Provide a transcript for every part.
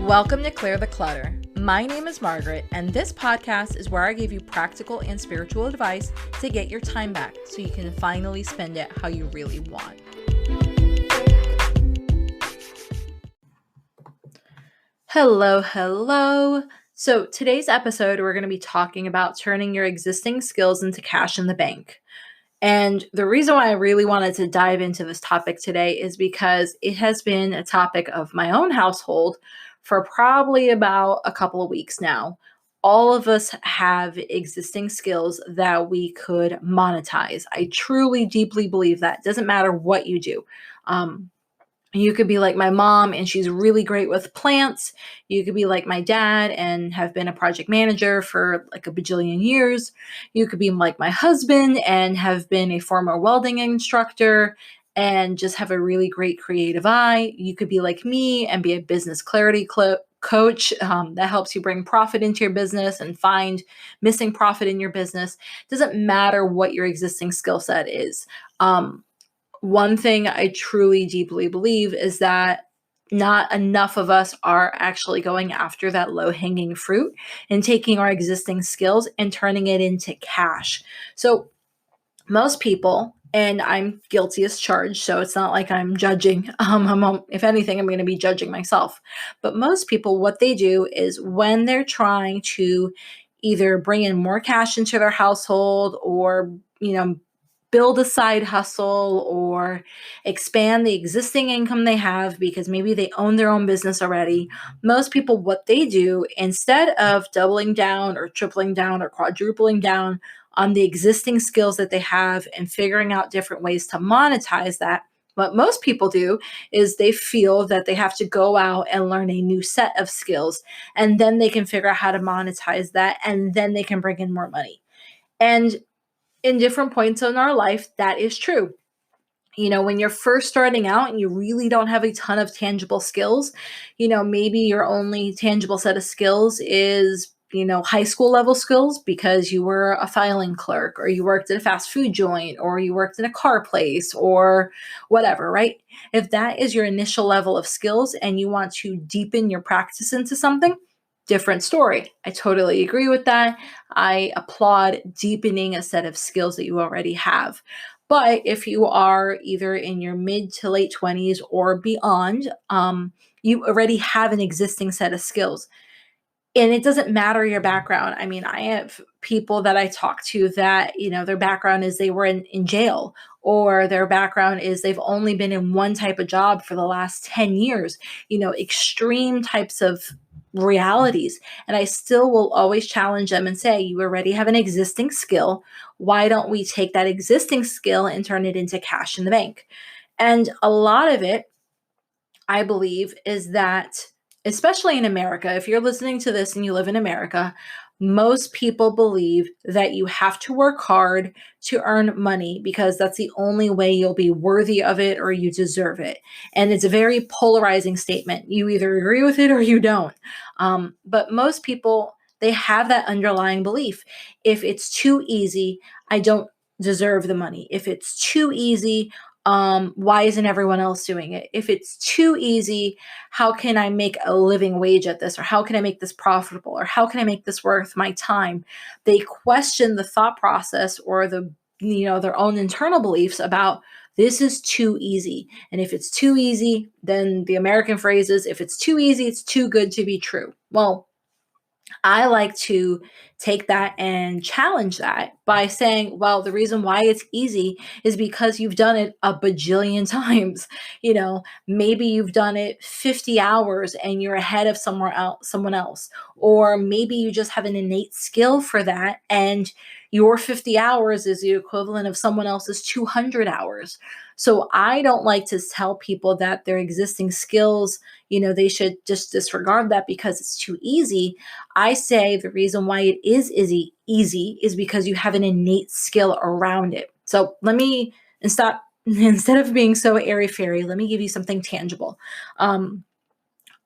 Welcome to Clear the Clutter. My name is Margaret, and this podcast is where I give you practical and spiritual advice to get your time back so you can finally spend it how you really want. Hello. So today's episode, we're going to be talking about turning your existing skills into cash in the bank. And the reason why I really wanted to dive into this topic today is because it has been a topic of my own household for probably about a couple of weeks now. All of us have existing skills that we could monetize. I truly, deeply believe that. It doesn't matter what you do. You could be like my mom and she's really great with plants. You could be like my dad and have been a project manager for like a bajillion years. You could be like my husband and have been a former welding instructor and just have a really great creative eye. You could be like me and be a business clarity coach that helps you bring profit into your business and find missing profit in your business. Doesn't matter what your existing skill set is. One thing I truly deeply believe is that not enough of us are actually going after that low-hanging fruit and taking our existing skills and turning it into cash. So most people, and I'm guilty as charged, so it's not like I'm judging. If anything, I'm going to be judging myself. But most people, what they do is when they're trying to either bring in more cash into their household or, build a side hustle or expand the existing income they have because maybe they own their own business already. Most people, what they do, instead of doubling down or tripling down or quadrupling down on the existing skills that they have and figuring out different ways to monetize that, what most people do is they feel that they have to go out and learn a new set of skills, and then they can figure out how to monetize that, and then they can bring in more money. And in different points in our life, that is true. When you're first starting out and you really don't have a ton of tangible skills, maybe your only tangible set of skills is, high school level skills because you were a filing clerk or you worked at a fast food joint or you worked in a car place or whatever, right? If that is your initial level of skills and you want to deepen your practice into something, different story. I totally agree with that. I applaud deepening a set of skills that you already have. But if you are either in your mid to late 20s or beyond, you already have an existing set of skills. And it doesn't matter your background. I mean, I have people that I talk to that, their background is they were in jail, or their background is they've only been in one type of job for the last 10 years, extreme types of realities. And I still will always challenge them and say, you already have an existing skill. Why don't we take that existing skill and turn it into cash in the bank? And a lot of it, I believe, is that, especially in America, if you're listening to this and you live in America, most people believe that you have to work hard to earn money because that's the only way you'll be worthy of it or you deserve it. And it's a very polarizing statement. You either agree with it or you don't. But most people, they have that underlying belief. If it's too easy, I don't deserve the money. If it's too easy, why isn't everyone else doing it? If it's too easy, how can I make a living wage at this? Or how can I make this profitable? Or how can I make this worth my time? They question the thought process or their own internal beliefs about this is too easy. And if it's too easy, then the American phrase is, if it's too easy, it's too good to be true. Well, I like to take that and challenge that by saying, well, the reason why it's easy is because you've done it a bajillion times. Maybe you've done it 50 hours and you're ahead of someone else. Or maybe you just have an innate skill for that and your 50 hours is the equivalent of someone else's 200 hours. So I don't like to tell people that their existing skills, they should just disregard that because it's too easy. I say the reason why it is easy is because you have an innate skill around it. So instead of being so airy-fairy, let me give you something tangible.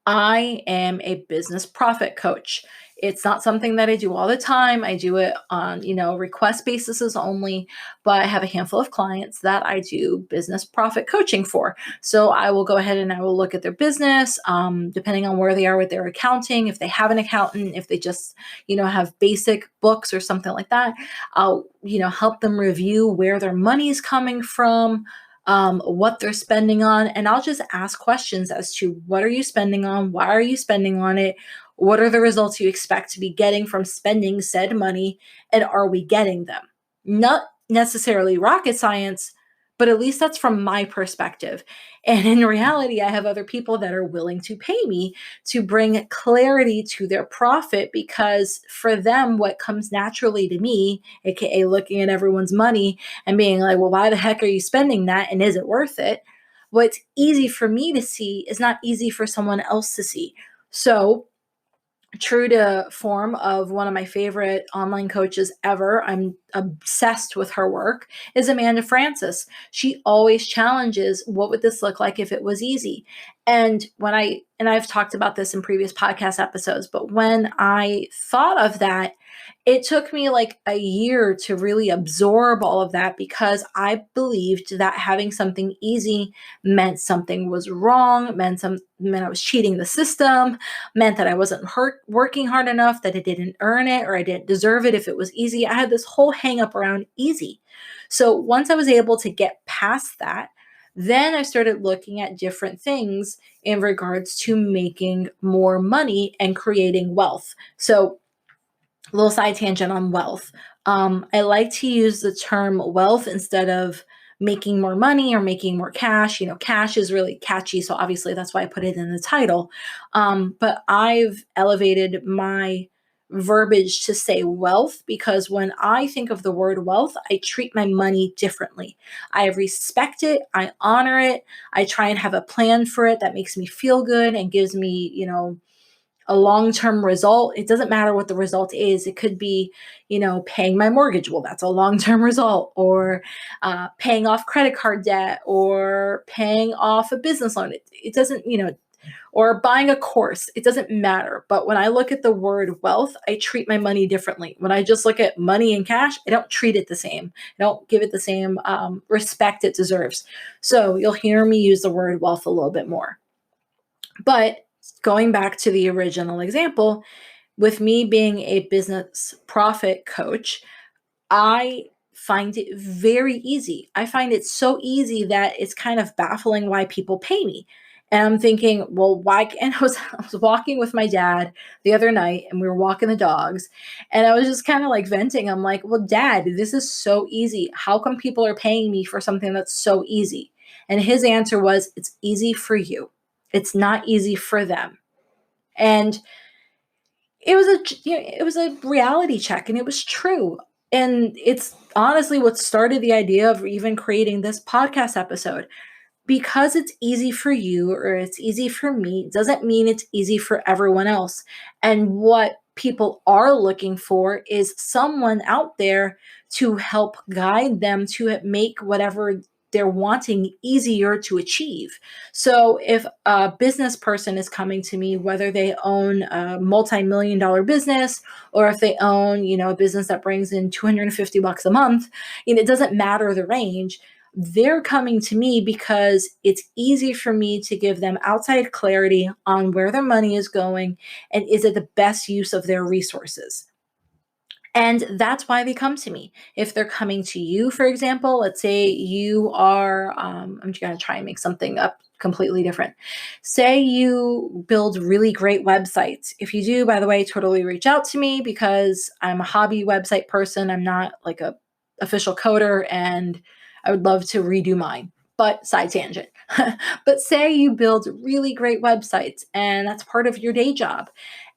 I am a business profit coach. It's not something that I do all the time. I do it on, request basis only, but I have a handful of clients that I do business profit coaching for. So I will go ahead and I will look at their business, depending on where they are with their accounting, if they have an accountant, if they just, have basic books or something like that. I'll, help them review where their money is coming from, what they're spending on. And I'll just ask questions as to what are you spending on? Why are you spending on it? What are the results you expect to be getting from spending said money? And are we getting them? Not necessarily rocket science, but at least that's from my perspective. And in reality, I have other people that are willing to pay me to bring clarity to their profit, because for them, what comes naturally to me, AKA looking at everyone's money and being like, well, why the heck are you spending that? And is it worth it? What's easy for me to see is not easy for someone else to see. So, true to form of one of my favorite online coaches ever, I'm obsessed with her work, is Amanda Francis. She always challenges, what would this look like if it was easy? And I've talked about this in previous podcast episodes, but when I thought of that, it took me like a year to really absorb all of that, because I believed that having something easy meant something was wrong, meant I was cheating the system, meant that I wasn't working hard enough, that I didn't earn it or I didn't deserve it if it was easy. I had this whole hang up around easy. So once I was able to get past that, then I started looking at different things in regards to making more money and creating wealth. So, a little side tangent on wealth. I like to use the term wealth instead of making more money or making more cash. Cash is really catchy, so obviously that's why I put it in the title. But I've elevated my verbiage to say wealth, because when I think of the word wealth, I treat my money differently. I respect it, I honor it, I try and have a plan for it that makes me feel good and gives me, a long-term result. It doesn't matter what the result is. It could be, paying my mortgage. Well, that's a long-term result. Or paying off credit card debt, or paying off a business loan. It doesn't, or buying a course. It doesn't matter. But when I look at the word wealth, I treat my money differently. When I just look at money and cash, I don't treat it the same. I don't give it the same respect it deserves. So you'll hear me use the word wealth a little bit more. But going back to the original example, with me being a business profit coach, I find it very easy. I find it so easy that it's kind of baffling why people pay me. And I'm thinking, well, why? And I was walking with my dad the other night, and we were walking the dogs, and I was just kind of like venting. I'm like, well, Dad, this is so easy. How come people are paying me for something that's so easy? And his answer was, it's easy for you. It's not easy for them. And it was a reality check, and it was true. And it's honestly what started the idea of even creating this podcast episode. Because it's easy for you or it's easy for me doesn't mean it's easy for everyone else. And what people are looking for is someone out there to help guide them to make whatever they're wanting easier to achieve. So if a business person is coming to me, whether they own a multi-million dollar business or if they own, a business that brings in $250 a month, it doesn't matter the range. They're coming to me because it's easy for me to give them outside clarity on where their money is going and is it the best use of their resources. And that's why they come to me. If they're coming to you, for example, let's say you are, I'm just going to try and make something up completely different. Say you build really great websites. If you do, by the way, totally reach out to me, because I'm a hobby website person. I'm not like a official coder, and I would love to redo mine. But side tangent. But say you build really great websites and that's part of your day job.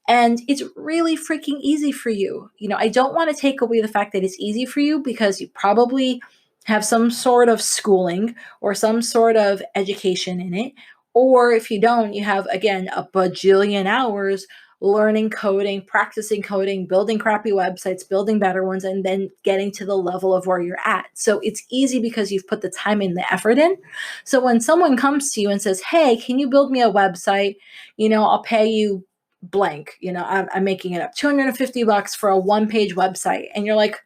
And it's really freaking easy for you. I don't want to take away the fact that it's easy for you, because you probably have some sort of schooling or some sort of education in it. Or if you don't, you have, again, a bajillion hours learning coding, practicing coding, building crappy websites, building better ones, and then getting to the level of where you're at. So it's easy because you've put the time and the effort in. So when someone comes to you and says, hey, can you build me a website? I'll pay you blank, I'm making it up, $250 for a one-page website. And you're like,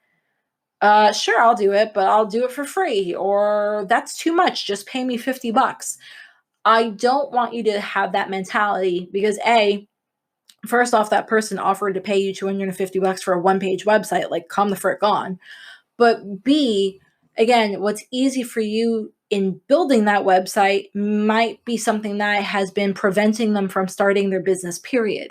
sure, I'll do it, but I'll do it for free, or that's too much. Just pay me $50. I don't want you to have that mentality because first off, that person offered to pay you $250 for a one-page website. Like, come the frick on. But B, again, what's easy for you in building that website might be something that has been preventing them from starting their business, period.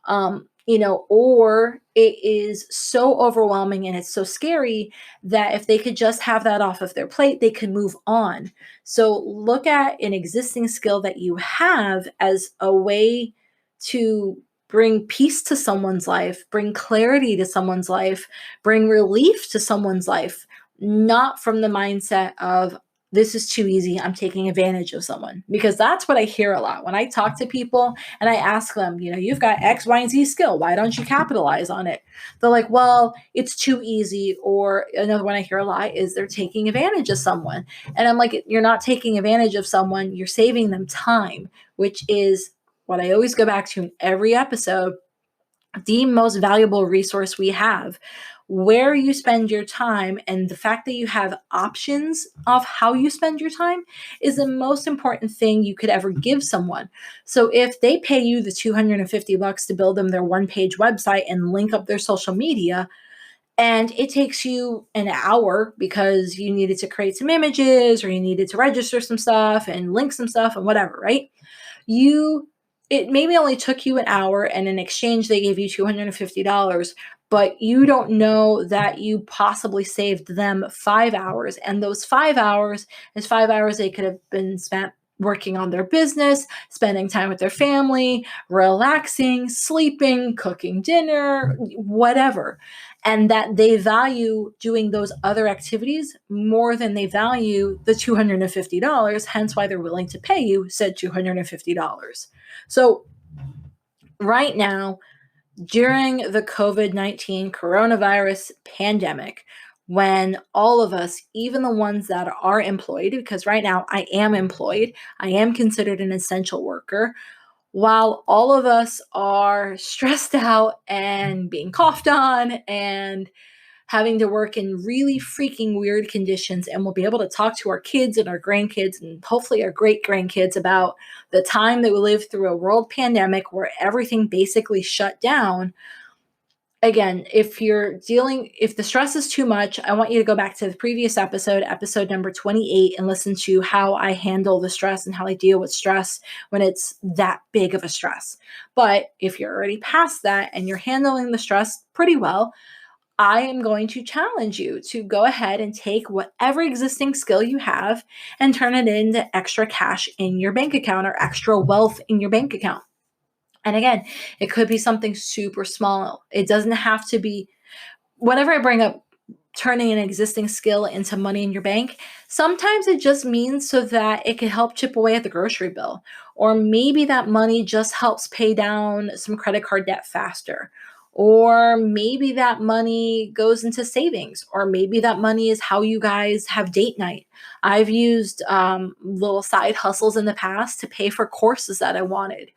Or it is so overwhelming and it's so scary that if they could just have that off of their plate, they could move on. So look at an existing skill that you have as a way to bring peace to someone's life, bring clarity to someone's life, bring relief to someone's life, not from the mindset of, this is too easy, I'm taking advantage of someone. Because that's what I hear a lot when I talk to people and I ask them, you've got X, Y, and Z skill. Why don't you capitalize on it? They're like, well, it's too easy. Or another one I hear a lot is they're taking advantage of someone. And I'm like, you're not taking advantage of someone, you're saving them time, which is what I always go back to in every episode, the most valuable resource we have. Where you spend your time and the fact that you have options of how you spend your time is the most important thing you could ever give someone. So if they pay you the $250 to build them their one-page website and link up their social media, and it takes you an hour because you needed to create some images or you needed to register some stuff and link some stuff and whatever, right? It maybe only took you an hour, and in exchange they gave you $250, but you don't know that you possibly saved them 5 hours. And those 5 hours is 5 hours they could have been spent working on their business, spending time with their family, relaxing, sleeping, cooking dinner, whatever. And that they value doing those other activities more than they value the $250, hence why they're willing to pay you said $250. So right now, during the COVID-19 coronavirus pandemic, when all of us, even the ones that are employed, because right now I am employed, I am considered an essential worker, while all of us are stressed out and being coughed on and having to work in really freaking weird conditions, and we'll be able to talk to our kids and our grandkids and hopefully our great grandkids about the time that we lived through a world pandemic where everything basically shut down. Again, if the stress is too much, I want you to go back to the previous episode number 28, and listen to how I handle the stress and how I deal with stress when it's that big of a stress. But if you're already past that and you're handling the stress pretty well, I am going to challenge you to go ahead and take whatever existing skill you have and turn it into extra cash in your bank account or extra wealth in your bank account. And again, it could be something super small. It doesn't have to be, whenever I bring up turning an existing skill into money in your bank, sometimes it just means so that it can help chip away at the grocery bill. Or maybe that money just helps pay down some credit card debt faster. Or maybe that money goes into savings. Or maybe that money is how you guys have date night. I've used little side hustles in the past to pay for courses that I wanted.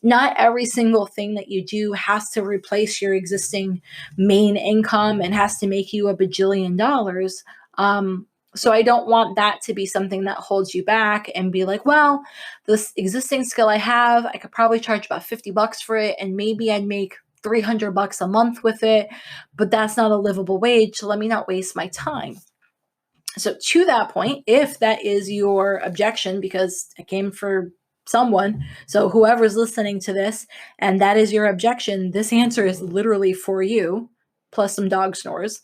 Not every single thing that you do has to replace your existing main income and has to make you a bajillion dollars. So I don't want that to be something that holds you back and be like, well, this existing skill I have, I could probably charge about $50 for it, and maybe I'd make $300 a month with it, but that's not a livable wage. So let me not waste my time. So to that point, if that is your objection, because it came for someone, so whoever's listening to this, and that is your objection, this answer is literally for you, plus some dog snores.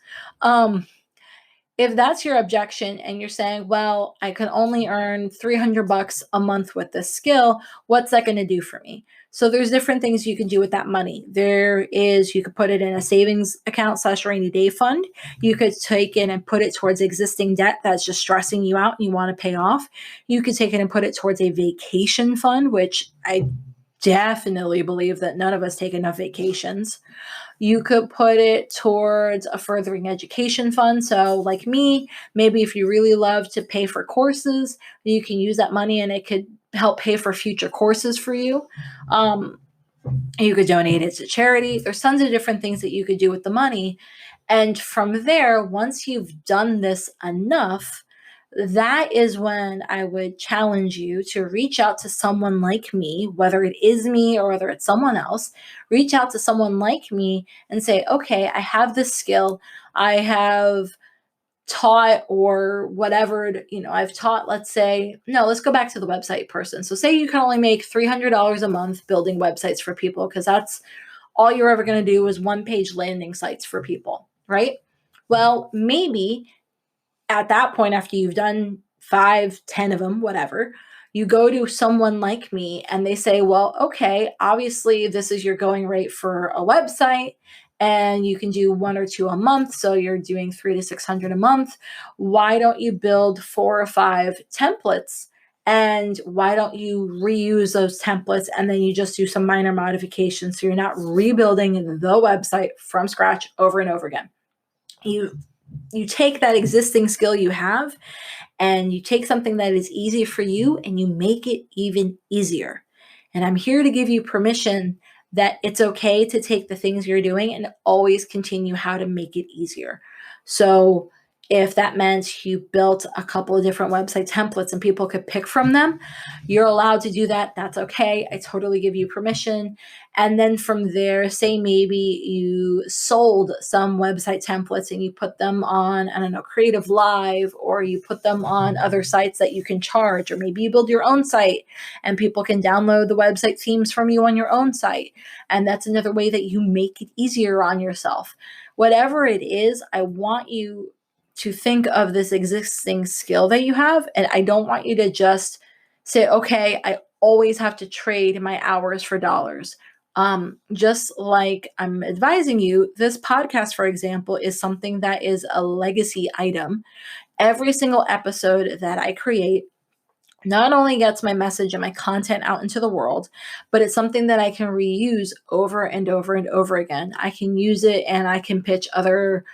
If that's your objection and you're saying, well, I can only earn $300 a month with this skill, what's that going to do for me? So there's different things you can do with that money. You could put it in a savings account / rainy day fund. You could take it and put it towards existing debt that's just stressing you out and you want to pay off. You could take it and put it towards a vacation fund, which I definitely believe that none of us take enough vacations. You could put it towards a furthering education fund. So like me, maybe if you really love to pay for courses, you can use that money and it could help pay for future courses for you. You could donate it to charity. There's tons of different things that you could do with the money. And from there, once you've done this enough, that is when I would challenge you to reach out to someone like me, whether it is me or whether it's someone else. Reach out to someone like me and say, okay, I have this skill. I have taught or whatever, I've taught, let's say, no, let's go back to the website person. So say you can only make $300 a month building websites for people, because that's all you're ever going to do is one-page landing sites for people, right? Well, maybe at that point, after you've done 5, 10 of them, whatever, you go to someone like me and they say, well, okay, obviously this is your going rate for a website and you can do 1 or 2 a month. So you're doing 300 to 600 a month. Why don't you build 4 or 5 templates? And why don't you reuse those templates and then you just do some minor modifications so you're not rebuilding the website from scratch over and over again? You take that existing skill you have and you take something that is easy for you and you make it even easier. And I'm here to give you permission that it's okay to take the things you're doing and always continue how to make it easier. So if that meant you built a couple of different website templates and people could pick from them, you're allowed to do that. That's okay. I totally give you permission. And then from there, say maybe you sold some website templates and you put them on, I don't know, Creative Live, or you put them on other sites that you can charge, or maybe you build your own site and people can download the website themes from you on your own site. And that's another way that you make it easier on yourself. Whatever it is, I want you to think of this existing skill that you have. And I don't want you to just say, okay, I always have to trade my hours for dollars. Just like I'm advising you, this podcast, for example, is something that is a legacy item. Every single episode that I create not only gets my message and my content out into the world, but it's something that I can reuse over and over and over again. I can use it and I can pitch other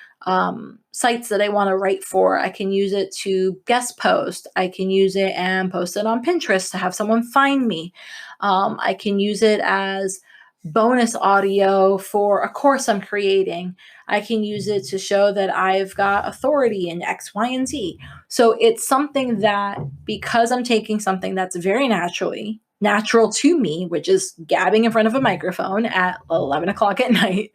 sites that I want to write for. I can use it to guest post. I can use it and post it on Pinterest to have someone find me. I can use it as bonus audio for a course I'm creating. I can use it to show that I've got authority in X, Y, and Z. So it's something that, because I'm taking something that's very natural to me, which is gabbing in front of a microphone at 11 o'clock at night,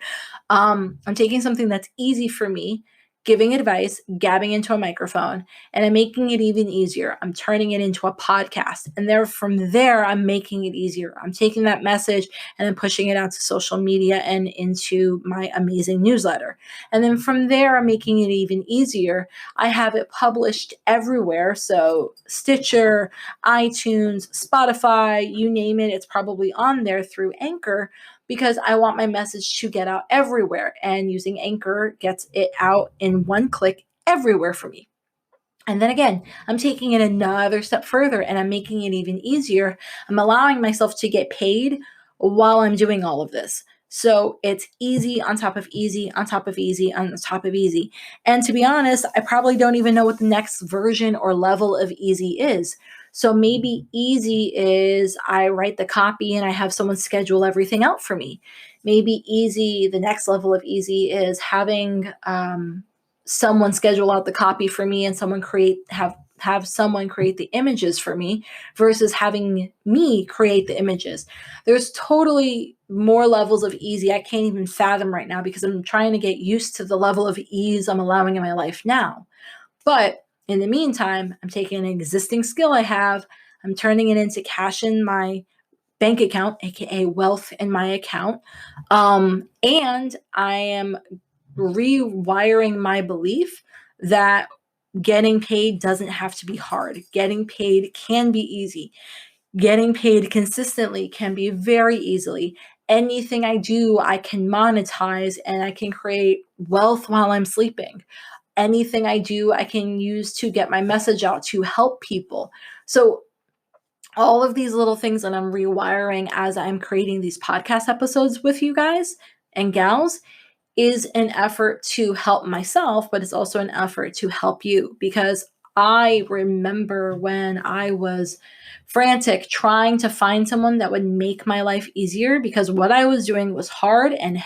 I'm taking something that's easy for me, giving advice, gabbing into a microphone, and I'm making it even easier. I'm turning it into a podcast. And from there, I'm making it easier. I'm taking that message and then pushing it out to social media and into my amazing newsletter. And then from there, I'm making it even easier. I have it published everywhere. So Stitcher, iTunes, Spotify, you name it, it's probably on there through Anchor, because I want my message to get out everywhere. And using Anchor gets it out in one click everywhere for me. And then again, I'm taking it another step further and I'm making it even easier. I'm allowing myself to get paid while I'm doing all of this. So it's easy on top of easy, on top of easy, on top of easy. And to be honest, I probably don't even know what the next version or level of easy is. So maybe easy is I write the copy and I have someone schedule everything out for me. Maybe easy, the next level of easy is having someone schedule out the copy for me and someone have someone create the images for me versus having me create the images. There's totally more levels of easy I can't even fathom right now because I'm trying to get used to the level of ease I'm allowing in my life now. But in the meantime, I'm taking an existing skill I have, I'm turning it into cash in my bank account, aka wealth in my account, and I am rewiring my belief that getting paid doesn't have to be hard. Getting paid can be easy. Getting paid consistently can be very easily. Anything I do, I can monetize and I can create wealth while I'm sleeping. Anything I do, I can use to get my message out to help people. So all of these little things that I'm rewiring as I'm creating these podcast episodes with you guys and gals is an effort to help myself, but it's also an effort to help you because I remember when I was frantic trying to find someone that would make my life easier because what I was doing was hard and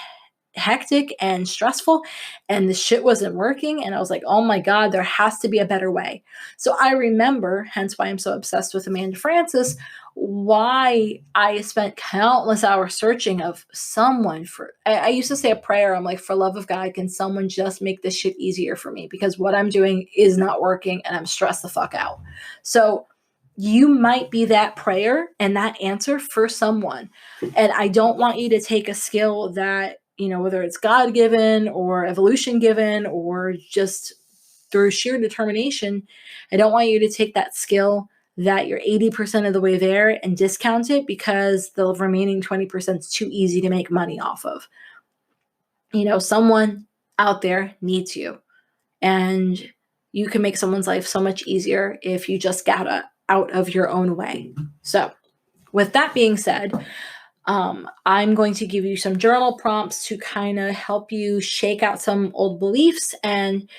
hectic and stressful and the shit wasn't working, and I was like, oh my god, there has to be a better way. So I remember, hence why I'm so obsessed with Amanda Francis, why I spent countless hours searching of someone for I used to say a prayer. I'm like, for love of God, can someone just make this shit easier for me, because what I'm doing is not working and I'm stressed the fuck out. So you might be that prayer and that answer for someone. And I don't want you to take a skill that, whether it's God given or evolution given or just through sheer determination, I don't want you to take that skill that you're 80% of the way there and discount it because the remaining 20% is too easy to make money off of. Someone out there needs you, and you can make someone's life so much easier if you just got out of your own way. So, with that being said, I'm going to give you some journal prompts to kind of help you shake out some old beliefs and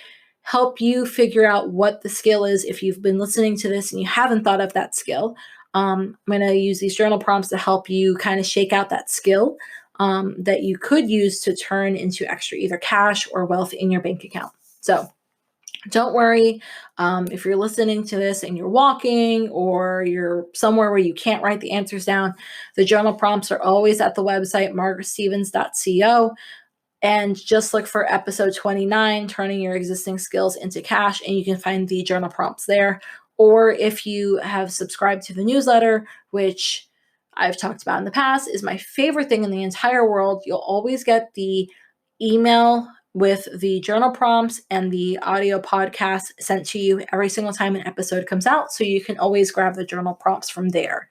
help you figure out what the skill is if you've been listening to this and you haven't thought of that skill. I'm going to use these journal prompts to help you kind of shake out that skill that you could use to turn into extra either cash or wealth in your bank account. So, don't worry if you're listening to this and you're walking or you're somewhere where you can't write the answers down. The journal prompts are always at the website, margaretstevens.co. And just look for episode 29, Turning Your Existing Skills into Cash, and you can find the journal prompts there. Or if you have subscribed to the newsletter, which I've talked about in the past, is my favorite thing in the entire world. You'll always get the email with the journal prompts and the audio podcast sent to you every single time an episode comes out. So you can always grab the journal prompts from there.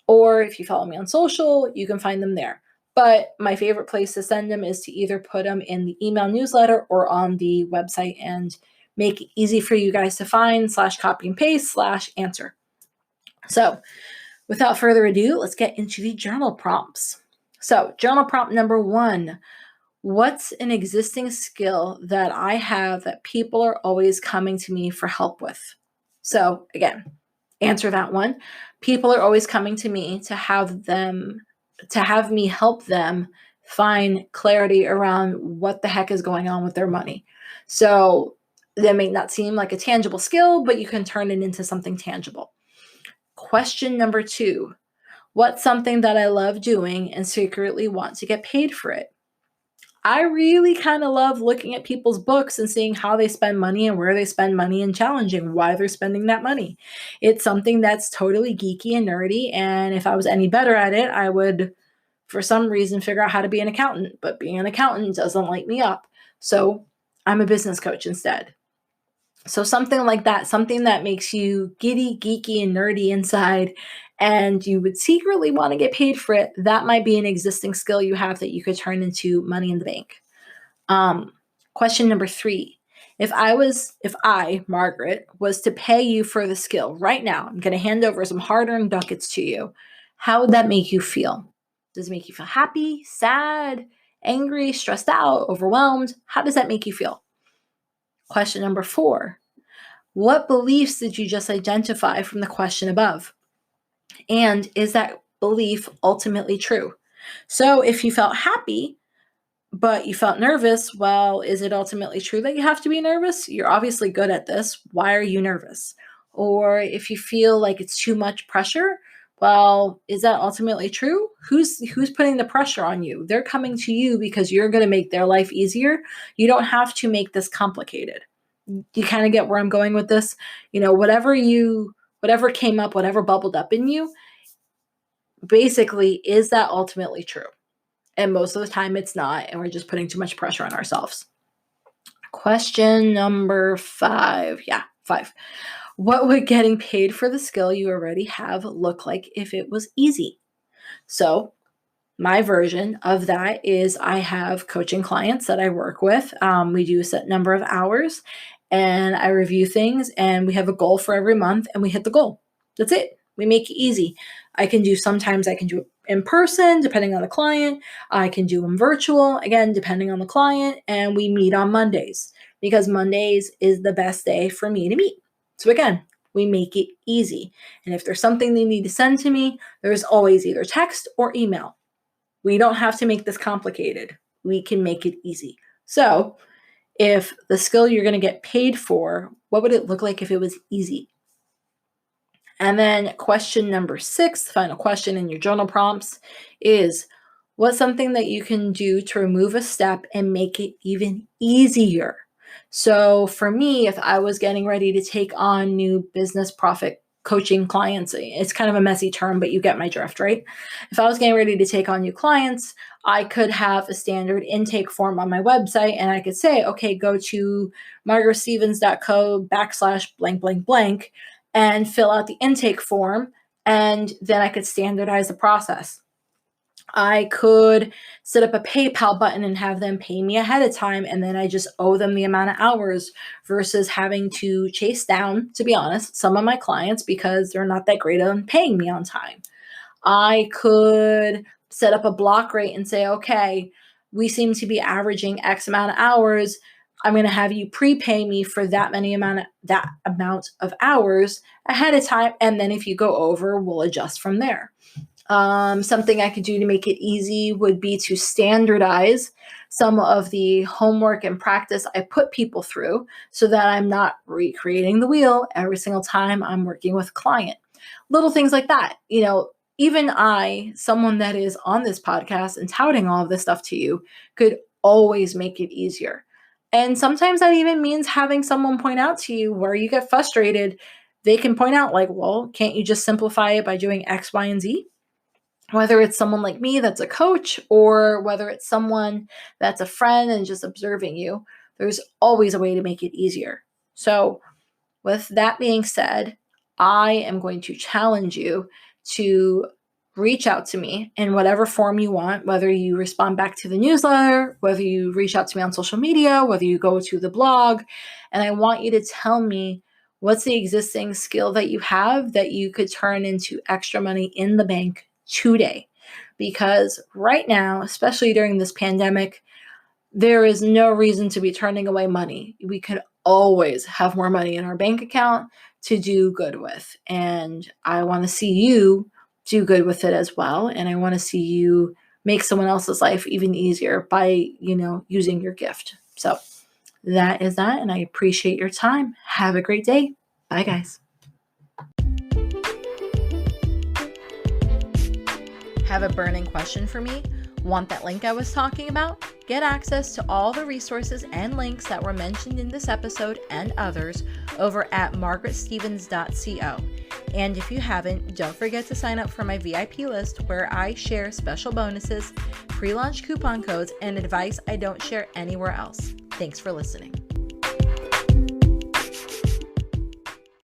Or if you follow me on social, you can find them there. But my favorite place to send them is to either put them in the email newsletter or on the website and make it easy for you guys to find /copy and paste /answer. So without further ado, let's get into the journal prompts. So journal prompt number 1. What's an existing skill that I have that people are always coming to me for help with? So again, answer that one. People are always coming to me to have me help them find clarity around what the heck is going on with their money. So that may not seem like a tangible skill, but you can turn it into something tangible. Question number 2. What's something that I love doing and secretly want to get paid for it? I really kind of love looking at people's books and seeing how they spend money and where they spend money and challenging why they're spending that money. It's something that's totally geeky and nerdy. And if I was any better at it, I would, for some reason, figure out how to be an accountant. But being an accountant doesn't light me up. So I'm a business coach instead. So something like that, something that makes you giddy, geeky, and nerdy inside, and you would secretly want to get paid for it, that might be an existing skill you have that you could turn into money in the bank. Question number 3. If I, Margaret, was to pay you for the skill right now, I'm going to hand over some hard-earned ducats to you. How would that make you feel? Does it make you feel happy, sad, angry, stressed out, overwhelmed? How does that make you feel? Question number 4. What beliefs did you just identify from the question above? And is that belief ultimately true? So if you felt happy, but you felt nervous, well, is it ultimately true that you have to be nervous? You're obviously good at this. Why are you nervous? Or if you feel like it's too much pressure, well, is that ultimately true? Who's putting the pressure on you? They're coming to you because you're going to make their life easier. You don't have to make this complicated. You kind of get where I'm going with this? Whatever came up, whatever bubbled up in you, basically, is that ultimately true? And most of the time it's not, and we're just putting too much pressure on ourselves. Question number 5. Yeah, 5. What would getting paid for the skill you already have look like if it was easy? So my version of that is I have coaching clients that I work with. We do a set number of hours, and I review things, and we have a goal for every month, and we hit the goal. That's it. We make it easy. Sometimes I can do it in person, depending on the client. I can do them virtual, again, depending on the client. And we meet on Mondays because Mondays is the best day for me to meet. So again, we make it easy. And if there's something they need to send to me, there's always either text or email. We don't have to make this complicated. We can make it easy. So if the skill you're going to get paid for, what would it look like if it was easy? And then question number 6, the final question in your journal prompts, is what's something that you can do to remove a step and make it even easier? So for me, if I was getting ready to take on new business profit coaching clients, it's kind of a messy term, but you get my drift, right? If I was getting ready to take on new clients, I could have a standard intake form on my website and I could say, okay, go to margotstevens.co/blank, blank, blank, and fill out the intake form. And then I could standardize the process. I could set up a PayPal button and have them pay me ahead of time, and then I just owe them the amount of hours versus having to chase down, to be honest, some of my clients because they're not that great on paying me on time. I could set up a block rate and say, okay, we seem to be averaging X amount of hours. I'm going to have you prepay me for that amount of hours ahead of time. And then if you go over, we'll adjust from there. Something I could do to make it easy would be to standardize some of the homework and practice I put people through so that I'm not recreating the wheel every single time I'm working with a client. Little things like that. Even I, someone that is on this podcast and touting all of this stuff to you, could always make it easier. And sometimes that even means having someone point out to you where you get frustrated. They can point out like, well, can't you just simplify it by doing X, Y, and Z? Whether it's someone like me that's a coach or whether it's someone that's a friend and just observing you, there's always a way to make it easier. So with that being said, I am going to challenge you to reach out to me in whatever form you want, whether you respond back to the newsletter, whether you reach out to me on social media, whether you go to the blog, and I want you to tell me what's the existing skill that you have that you could turn into extra money in the bank today. Because right now, especially during this pandemic, there is no reason to be turning away money. We could always have more money in our bank account to do good with. And I want to see you do good with it as well. And I want to see you make someone else's life even easier by, using your gift. So that is that. And I appreciate your time. Have a great day. Bye, guys. Have a burning question for me? Want that link I was talking about? Get access to all the resources and links that were mentioned in this episode and others over at margotstevens.co. And if you haven't, don't forget to sign up for my VIP list where I share special bonuses, pre-launch coupon codes, and advice I don't share anywhere else. Thanks for listening.